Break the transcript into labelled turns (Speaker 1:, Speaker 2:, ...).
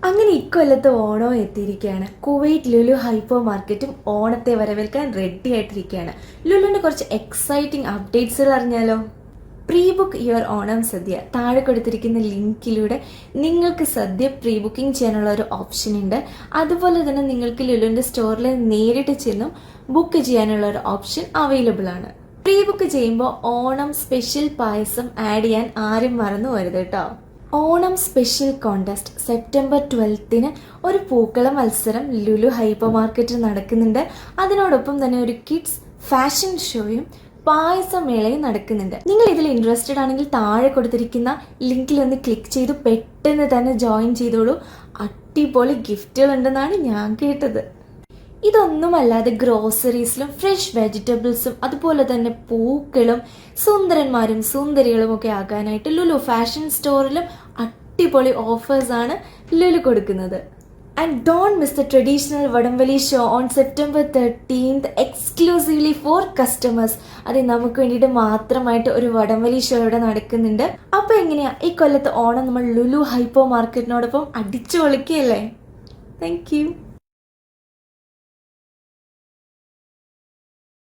Speaker 1: അങ്ങനെ ഇക്കൊല്ലത്ത് ഓണം എത്തിയിരിക്കുകയാണ്. Kuwait Lulu hyper മാർക്കറ്റും ഓണത്തെ വരവേൽക്കാൻ റെഡി ആയിട്ടിരിക്കുകയാണ്. ലുലുവിൻ്റെ കുറച്ച് എക്സൈറ്റിംഗ് അപ്ഡേറ്റ്സുകൾ അറിഞ്ഞാലോ? Pre book your Onam sadya താഴെ കൊടുത്തിരിക്കുന്ന ലിങ്കിലൂടെ നിങ്ങൾക്ക് സദ്യ പ്രീ ബുക്കിംഗ് ചെയ്യാനുള്ള ഒരു ഓപ്ഷൻ ഉണ്ട്. അതുപോലെ തന്നെ നിങ്ങൾക്ക് ലുലുവിൻ്റെ സ്റ്റോറിൽ നേരിട്ട് ചെന്നും ബുക്ക് ചെയ്യാനുള്ള ഒരു ഓപ്ഷൻ അവൈലബിൾ ആണ്. പ്രീ ബുക്ക് ചെയ്യുമ്പോൾ ഓണം സ്പെഷ്യൽ പായസം ആഡ് ചെയ്യാൻ ആരും മറന്നു പോരുത് കേട്ടോ. ഓണം സ്പെഷ്യൽ കോൺടെസ്റ്റ് സെപ്റ്റംബർ 12 ഒരു പൂക്കള മത്സരം ലുലു ഹൈപ്പർ മാർക്കറ്റിൽ നടക്കുന്നുണ്ട്. അതിനോടൊപ്പം തന്നെ ഒരു കിഡ്സ് ഫാഷൻ ഷോയും പായസം മേളയും നടക്കുന്നുണ്ട്. നിങ്ങൾ ഇതിൽ ഇൻട്രസ്റ്റഡ് ആണെങ്കിൽ താഴെ കൊടുത്തിരിക്കുന്ന ലിങ്കിൽ ഒന്ന് ക്ലിക്ക് ചെയ്ത് പെട്ടെന്ന് തന്നെ ജോയിൻ ചെയ്തോളൂ. അടിപൊളി ഗിഫ്റ്റുകൾ ഉണ്ടെന്നാണ് ഞാൻ കേട്ടത്. ഇതൊന്നുമല്ലാതെ ഗ്രോസറീസിലും ഫ്രഷ് വെജിറ്റബിൾസും അതുപോലെ തന്നെ പൂക്കളും സുന്ദരന്മാരും സുന്ദരികളും ഒക്കെ ആകാനായിട്ട് ലുലു ഫാഷൻ സ്റ്റോറിലും അടിപൊളി ഓഫേഴ്സാണ് ലുലു കൊടുക്കുന്നത്. And don't miss the traditional vadamvali show on September 13 exclusively for customers. അത് നമുക്ക് വേണ്ടിയിട്ട് മാത്രമായിട്ട് ഒരു വടംവലി ഷോ ഇവിടെ നടക്കുന്നുണ്ട്. അപ്പോൾ എങ്ങനെയാ ഈ കൊല്ലത്തെ ഓണം നമ്മൾ ലുലു ഹൈപ്പർ മാർക്കറ്റിനോടൊപ്പം അടിച്ചു പൊളിക്കുകയല്ലേ? Thank you.